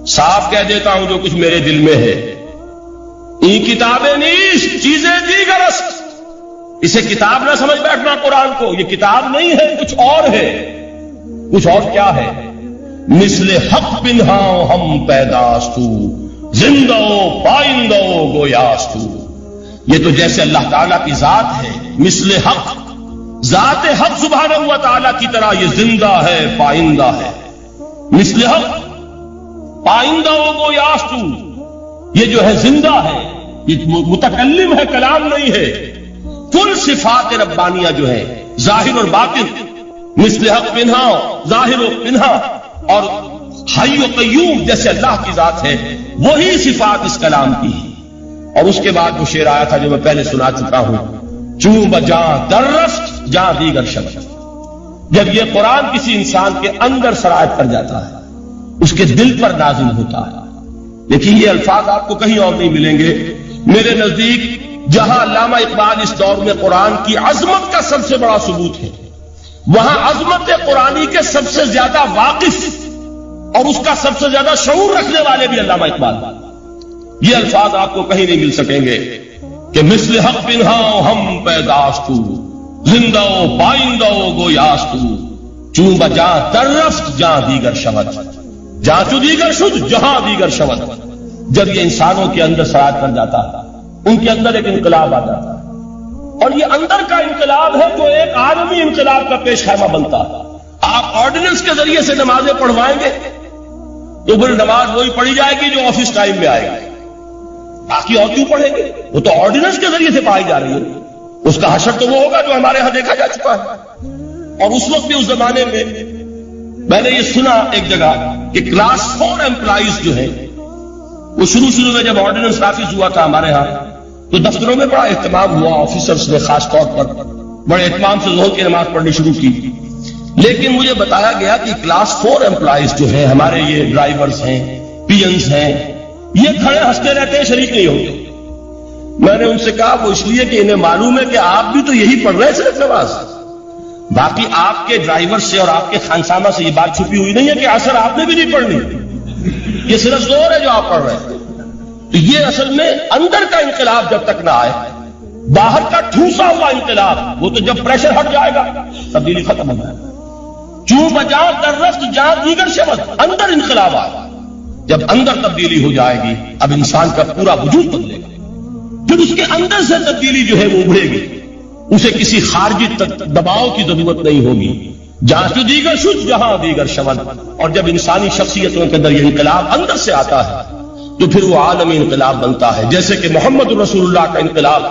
صاف کہہ دیتا ہوں جو کچھ میرے دل میں ہے، این کتابیں نیش چیزیں دیگر است، اسے کتاب نہ سمجھ بیٹھنا قرآن کو، یہ کتاب نہیں ہے، کچھ اور ہے۔ کچھ اور کیا ہے؟ مثل حق پنہاں ہم پیداستو، زندہ پائندہ گویاستو، یہ تو جیسے اللہ تعالیٰ کی ذات ہے، مثل حق، ذات حق سبحانہ و تعالیٰ کی طرح یہ زندہ ہے، پائندہ ہے، مثل حق پائندہ گویاستو، یہ جو ہے زندہ ہے، یہ متکلم ہے، کلام نہیں ہے۔ کل صفات ربانیہ جو ہے ظاہر اور باطن، مثل حق پنہا، ظاہر و پنہا، اور حی و قیوم جیسے اللہ کی ذات ہے، وہی صفات اس کلام کی ہے۔ اور اس کے بعد وہ شعر آیا تھا جو میں پہلے سنا چکا ہوں، چوں بجاں درست جاں دیگر شبد، جب یہ قرآن کسی انسان کے اندر سرایت کر جاتا ہے، اس کے دل پر نازل ہوتا ہے۔ لیکن یہ الفاظ آپ کو کہیں اور نہیں ملیں گے۔ میرے نزدیک جہاں علامہ اقبال اس دور میں قرآن کی عظمت کا سب سے بڑا ثبوت ہے، وہاں عظمت قرآنی کے سب سے زیادہ واقف اور اس کا سب سے زیادہ شعور رکھنے والے بھی علامہ اقبال. یہ الفاظ آپ کو کہیں نہیں مل سکیں گے کہ مثل حق پنہا ہم پیداستو زندہ و پائندہ و گویاستو چون بجاں در رفت جہاں دیگر شود جہاں چو دیگر شد جہاں دیگر شود. جب یہ انسانوں کے اندر سرایت کر جاتا ہے، ان کے اندر ایک انقلاب آ جاتا ہے، اور یہ اندر کا انقلاب ہے جو ایک عالمی انقلاب کا پیش خیمہ بنتا ہے. آپ آرڈیننس کے ذریعے سے نمازیں پڑھوائیں گے تو پھر نماز وہی پڑھی جائے گی جو آفس ٹائم میں آئے گی، باقی اور کیوں پڑھیں گے؟ وہ تو آرڈیننس کے ذریعے سے پڑھائی جا رہی ہے. اس کا حشر تو وہ ہوگا جو ہمارے ہاں دیکھا جا چکا ہے. اور اس وقت بھی اس زمانے میں نے یہ سنا ایک جگہ کہ کلاس 4 امپلائیز جو ہیں وہ شروع میں جب آرڈیننس نافذ ہوا تھا ہمارے ہاں تو دفتروں میں بڑا اہتمام ہوا، آفیسرز نے خاص طور پر بڑے اہتمام سے ظہر کی نماز پڑھنی شروع کی. لیکن مجھے بتایا گیا کہ کلاس 4 امپلائیز جو ہیں ہمارے، یہ ڈرائیورز ہیں، پی اینز ہیں، یہ کھڑے ہنستے رہتے ہیں، شریک نہیں ہوتے. میں نے ان سے کہا وہ اس لیے کہ انہیں معلوم ہے کہ آپ بھی تو یہی پڑھ رہے ہیں صرف نماز، باقی آپ کے ڈرائیور سے اور آپ کے خانسامہ سے یہ بات چھپی ہوئی نہیں ہے کہ اثر آپ نے بھی نہیں پڑھنی، یہ صرف زور ہے جو آپ پڑھ رہے ہیں. تو یہ اصل میں اندر کا انقلاب جب تک نہ آئے، باہر کا ٹھوسا ہوا انقلاب، وہ تو جب پریشر ہٹ جائے گا تبدیلی ختم ہو جائے گا. چوں بجاں در رفت جہاں دیگر شود، اندر انقلاب آئے. جب اندر تبدیلی ہو جائے گی اب انسان کا پورا وجود بدلے گا، پھر اس کے اندر سے تبدیلی جو ہے وہ ابھرے گی، اسے کسی خارجی دباؤ کی ضرورت نہیں ہوگی. جہاں جو دیگر شد جہاں دیگر شود. اور جب انسانی شخصیتوں کے اندر یہ انقلاب اندر سے آتا ہے تو پھر وہ عالمی انقلاب بنتا ہے. جیسے کہ محمد رسول اللہ کا انقلاب.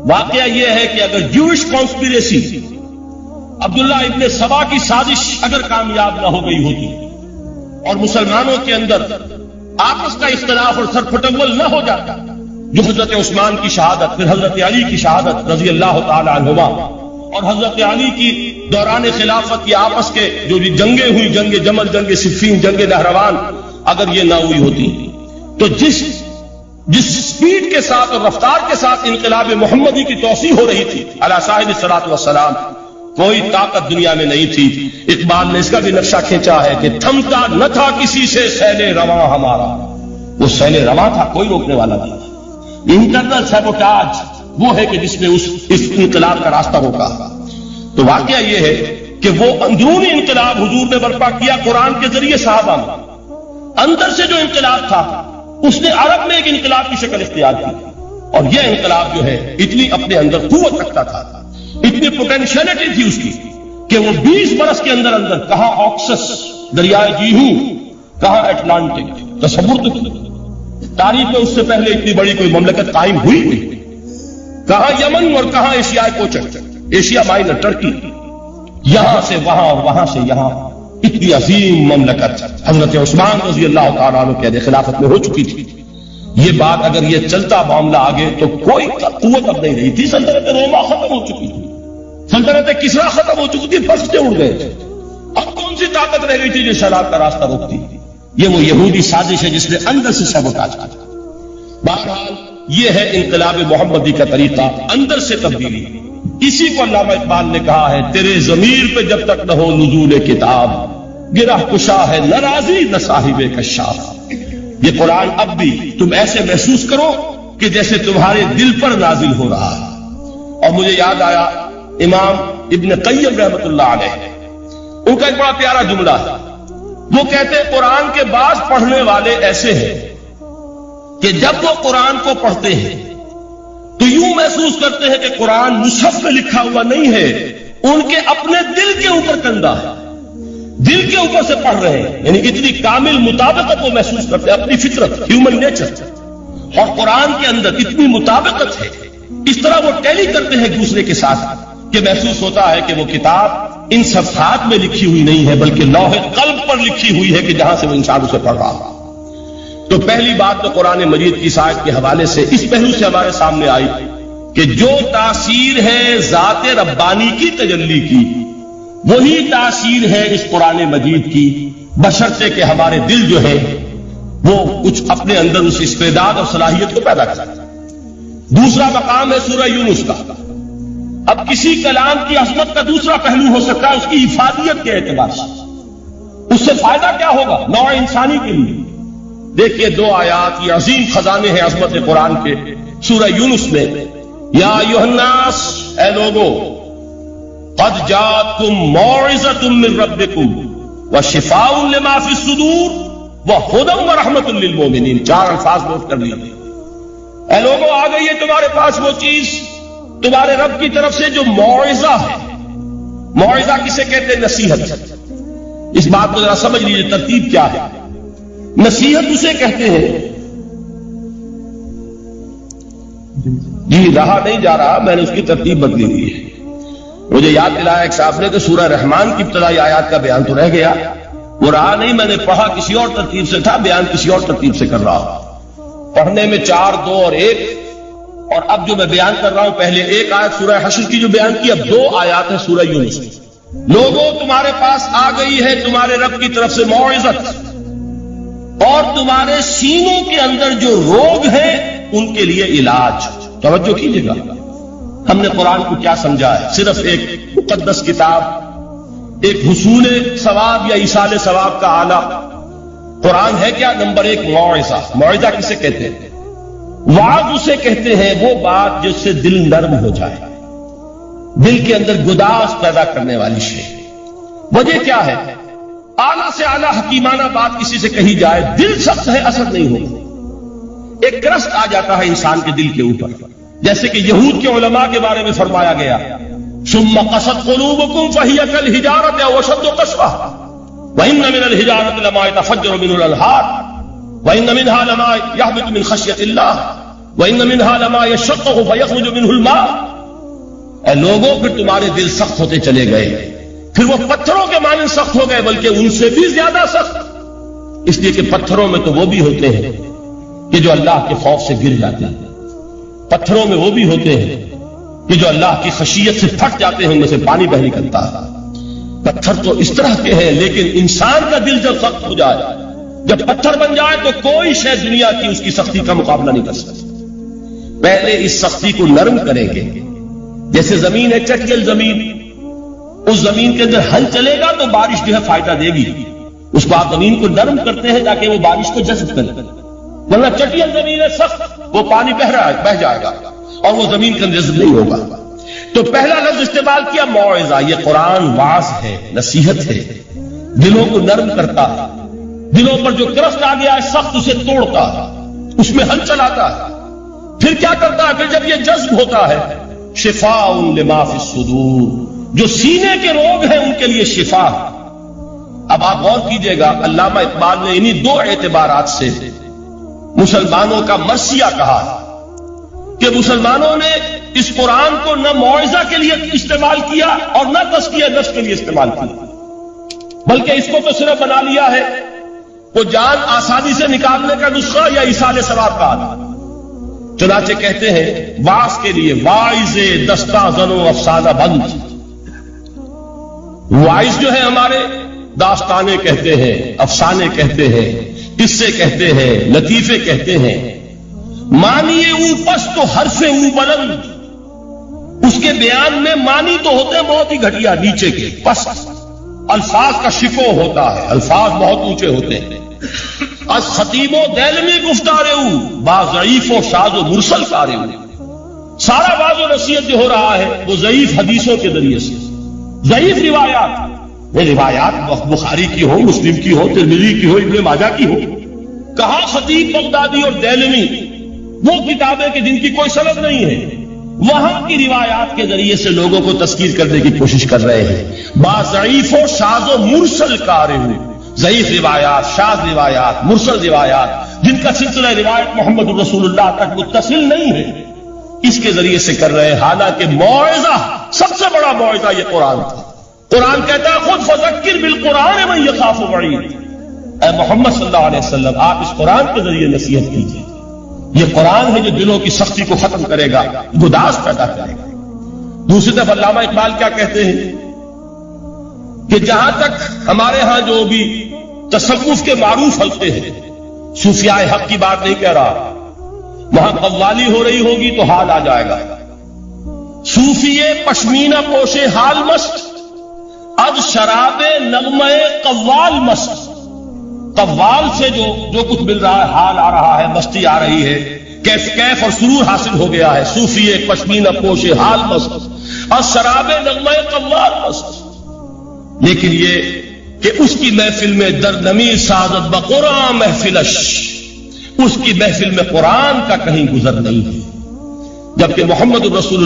واقعہ یہ ہے کہ اگر جوش کانسپیریسی، عبداللہ ابن سبا کی سازش اگر کامیاب نہ ہو گئی ہوتی اور مسلمانوں کے اندر آپس کا اختلاف اور سر پھٹول نہ ہو جاتا، جو حضرت عثمان کی شہادت، پھر حضرت علی کی شہادت رضی اللہ تعالی عنہما، اور حضرت علی کی دوران خلافت کی آپس کے جو جنگیں ہوئی، جنگ جمل، جنگ صفین، جنگ نہروان، اگر یہ نہ ہوئی ہوتی تو جس سپیڈ کے ساتھ اور رفتار کے ساتھ انقلاب محمدی کی توسیع ہو رہی تھی علی صاحب الصلاۃ والسلام، کوئی طاقت دنیا میں نہیں تھی. اقبال نے اس کا بھی نقشہ کھینچا ہے کہ تھمتا نہ تھا کسی سے سیل رواں ہمارا. وہ سیل رواں تھا، کوئی روکنے والا نہیں تھا. انٹرنل سیبوٹاج وہ ہے کہ جس نے اس انقلاب کا راستہ روکا. تو واقعہ یہ ہے کہ وہ اندرونی انقلاب حضور نے برپا کیا قرآن کے ذریعے صحابہ میں. اندر سے جو انقلاب تھا اس نے عرب میں ایک انقلاب کی شکل اختیار کی. اور یہ انقلاب جو ہے اتنی اپنے اندر قوت رکھتا تھا، اتنی پوٹینشیلٹی تھی اس کی کہ وہ 20 برس کے اندر کہاں آکسس دریائے جیہو، کہاں اٹلانٹک. تصور تو تاریخ میں اس سے پہلے اتنی بڑی کوئی مملکت قائم ہوئی نہیں. کہاں یمن اور کہاں ایشیا کوچک، ایشیا مائنر ٹرکی، یہاں سے وہاں اور وہاں سے یہاں اتنی عظیم مملکت حضرت عثمان رضی اللہ تعالیٰ عنہ کے خلافت میں ہو چکی تھی. یہ بات اگر یہ چلتا معاملہ آگے تو کوئی قوت اب نہیں رہی تھی. سلطنت روما ختم ہو چکی تھی، سلطنت کسرا ختم ہو چکی تھی، فرشتے اڑ گئے تھے. اب کون سی طاقت رہ گئی تھی جو شراب کا راستہ روکتی؟ یہ وہ یہودی سازش ہے جس نے اندر سے سبوٹاج کیا. بہرحال یہ ہے انقلاب محمدی کا طریقہ، اندر سے تبدیلی. اسی کو علامہ اقبال نے کہا ہے تیرے ضمیر پہ جب تک نہ ہو نزول کتاب، گرہ کشا ہے نہ راضی نہ صاحب کشاف. یہ قرآن اب بھی تم ایسے محسوس کرو کہ جیسے تمہارے دل پر نازل ہو رہا ہے. اور مجھے یاد آیا امام ابن قیم رحمۃ اللہ علیہ، ان کا ایک بڑا پیارا جملہ ہے. وہ کہتے ہیں قرآن کے بعض پڑھنے والے ایسے ہیں کہ جب وہ قرآن کو پڑھتے ہیں تو یوں محسوس کرتے ہیں کہ قرآن مصحف میں لکھا ہوا نہیں ہے، ان کے اپنے دل کے اوپر کندہ ہے، دل کے اوپر سے پڑھ رہے ہیں. یعنی اتنی کامل مطابقت وہ محسوس کرتے ہیں، اپنی فطرت، ہیومن نیچر اور قرآن کے اندر اتنی مطابقت ہے. اس طرح وہ ٹیلی کرتے ہیں ایک دوسرے کے ساتھ کہ محسوس ہوتا ہے کہ وہ کتاب ان صفحات میں لکھی ہوئی نہیں ہے بلکہ لوح قلب پر لکھی ہوئی ہے کہ جہاں سے وہ انسان اسے پڑھ رہا. تو پہلی بات تو قرآن مجید کی سائد کے حوالے سے اس پہلو سے ہمارے سامنے آئی کہ جو تاثیر ہے ذات ربانی کی تجلی کی، وہی تاثیر ہے اس قرآن مجید کی، بشرطے کہ ہمارے دل جو ہے وہ کچھ اپنے اندر اس استعداد اور صلاحیت کو پیدا کرتا ہے. دوسرا مقام ہے سورہ یونس کا. اب کسی کلام کی عظمت کا دوسرا پہلو ہو سکتا ہے اس کی افادیت کے اعتبار سے. اس سے فائدہ کیا ہوگا نوع انسانی کے لیے؟ دیکھیے 2 آیات، یہ عظیم خزانے ہیں عظمت قرآن کے، سورہ یونس میں، یا ایھا الناس، اے لوگو، قد جاءتکم موعظۃ من ربکم وشفاء لما فی الصدور وہدی ورحمۃ للمؤمنین. 4 الفاظ نوٹ کر لیجیے. اے لوگو، آ گئی ہے تمہارے پاس وہ چیز تمہارے رب کی طرف سے جو موعظہ ہے. موعظہ کسے کہتے ہیں؟ نصیحت. اس بات کو ذرا سمجھ لیجیے ترتیب کیا ہے. نصیحت اسے کہتے ہیں، جی رہا نہیں جا رہا، میں نے اس کی ترتیب بدلی ہوئی ہے. مجھے یاد دلایا ایک صاحب نے کہ سورہ رحمان کی ابتدائی آیات کا بیان تو رہ گیا، وہ رہا نہیں، میں نے پڑھا کسی اور ترتیب سے تھا، بیان کسی اور ترتیب سے کر رہا ہوں. پڑھنے میں 4، 2 اور 1، اور اب جو میں بیان کر رہا ہوں پہلے 1 آیت سورہ حشر کی جو بیان کی، اب 2 آیات ہے سورہ یونس. لوگوں تمہارے پاس آ گئی ہے تمہارے رب کی طرف سے موعظت، اور تمہارے سینوں کے اندر جو روگ ہیں ان کے لیے علاج. توجہ کیجیے گا، ہم نے قرآن کو کیا سمجھا ہے؟ صرف ایک مقدس کتاب، ایک حصول ثواب یا ایصال ثواب کا آلہ. قرآن ہے کیا؟ نمبر 1 موعظہ. موعظہ کسے کہتے ہیں؟ وعظ اسے کہتے ہیں وہ بات جس سے دل نرم ہو جائے، دل کے اندر گداز پیدا کرنے والی شے. وجہ کیا ہے؟ اعلیٰ سے اعلیٰ حکیمانہ بات کسی سے کہی جائے، دل سخت ہے، اثر نہیں ہوگا. ایک کرست آ جاتا ہے انسان کے دل کے اوپر، جیسے کہ یہود کے علماء کے بارے میں فرمایا گیا، ثم قست قلوبکم فہی کالحجارۃ او اشد قسوۃ وان من الحجارۃ لما يتفجر منه الانہار وان منها لما يهبط من خشیۃ اللہ وان منها لما يشقق فيخرج منه الماء. اے لوگوں، پھر تمہارے دل سخت ہوتے چلے گئے، پھر وہ پتھروں کے مانند سخت ہو گئے، بلکہ ان سے بھی زیادہ سخت، اس لیے کہ پتھروں میں تو وہ بھی ہوتے ہیں کہ جو اللہ کے خوف سے گر جاتے ہیں، پتھروں میں وہ بھی ہوتے ہیں کہ جو اللہ کی خشیت سے پھٹ جاتے ہیں، ان میں سے پانی بہ نکلتا ہے. پتھر تو اس طرح کے ہیں، لیکن انسان کا دل جب سخت ہو جائے، جب پتھر بن جائے، تو کوئی شے دنیا کی اس کی سختی کا مقابلہ نہیں کر سکتی. پہلے اس سختی کو نرم کریں گے، جیسے زمین ہے چٹیل زمین، اس زمین کے اندر ہل چلے گا تو بارش جو ہے فائدہ دے گی. اس کو آپ زمین کو نرم کرتے ہیں تاکہ وہ بارش کو جذب کرے، ورنہ چٹیل زمین ہے سخت، وہ پانی بہ جائے گا اور وہ زمین کے اندر جذب نہیں ہوگا. تو پہلا لفظ استعمال کیا موعظہ. یہ قرآن واعظ ہے، نصیحت ہے، دلوں کو نرم کرتا ہے، دلوں پر جو کرست آ گیا ہے سخت اسے توڑتا ہے، اس میں ہل چلاتا ہے. پھر کیا کرتا ہے؟ پھر جب یہ جذب ہوتا ہے، شفاء لما فی الصدور، جو سینے کے روگ ہیں ان کے لیے شفا. اب آپ غور کیجئے گا، علامہ اقبال نے انہی 2 اعتبارات سے مسلمانوں کا مرثیہ کہا کہ مسلمانوں نے اس قرآن کو نہ موعظہ کے لیے استعمال کیا اور نہ تزکیہ نفس کے لیے استعمال کیا، بلکہ اس کو تو صرف بنا لیا ہے وہ جان آسانی سے نکالنے کا نسخہ یا ایصال ثواب کا آدھا. چنانچہ کہتے ہیں واعظ کے لیے واعظ دستہ زن و افسانہ بند. واعظ جو ہے ہمارے داستانے کہتے ہیں، افسانے کہتے ہیں، قصے کہتے ہیں، لطیفے کہتے ہیں. معنی او پس تو حرف او بلند، اس کے بیان میں معنی تو ہوتے ہیں بہت ہی گھٹیا نیچے کے، پس الفاظ کا شکو ہوتا ہے، الفاظ بہت اونچے ہوتے ہیں. از خطیب و دیلمی گفتار او با ضعیف و شاذ و مرسل کارے او. سارا باز و نصیحت جو ہو رہا ہے وہ ضعیف حدیثوں کے ذریعے سے، ضعیف روایات، یہ روایات بخاری کی ہو، مسلم کی ہو، ترمذی کی ہو، ابن ماجہ کی ہو. کہا خطیب بغدادی اور دیلمی، وہ کتابیں کہ جن کی کوئی سند نہیں ہے، وہاں کی روایات کے ذریعے سے لوگوں کو تذکیر کرنے کی کوشش کر رہے ہیں. با ضعیف و شاذ و مرسل کارے ہوئے، ضعیف روایات، شاذ روایات، مرسل روایات، جن کا سلسلہ روایت محمد الرسول اللہ تک متصل نہیں ہے، اس کے ذریعے سے کر رہے ہیں. حالانکہ موعظہ، سب سے بڑا موعظہ یہ قرآن تھا. قرآن کہتا ہے خود فذکر بالقرآن من یخاف وعید. اے محمد صلی اللہ علیہ وسلم، آپ اس قرآن کے ذریعے نصیحت کیجیے. یہ قرآن ہے جو دلوں کی سختی کو ختم کرے گا، گداز پیدا کرے گا. دوسری طرف علامہ اقبال کیا کہتے ہیں کہ جہاں تک ہمارے ہاں جو بھی تصوف کے معروف حلقے ہیں، صوفیاء حق کی بات نہیں کہہ رہا، وہاں قوالی ہو رہی ہوگی تو حال آ جائے گا. صوفی پشمینہ پوشے حال مست، از شراب نغمہ قوال مست، قوال سے جو کچھ مل رہا ہے، حال آ رہا ہے، مستی آ رہی ہے، کیف اور سرور حاصل ہو گیا ہے، صوفی پشمینہ پوش حال مست، از شراب نغمہ قوال مست. لیکن یہ کہ اس کی محفل میں در نمی سعادت بقرآن محفلش، اس کی محفل میں قرآن کا کہیں گزر نہیں ہے، جبکہ محمد الرسول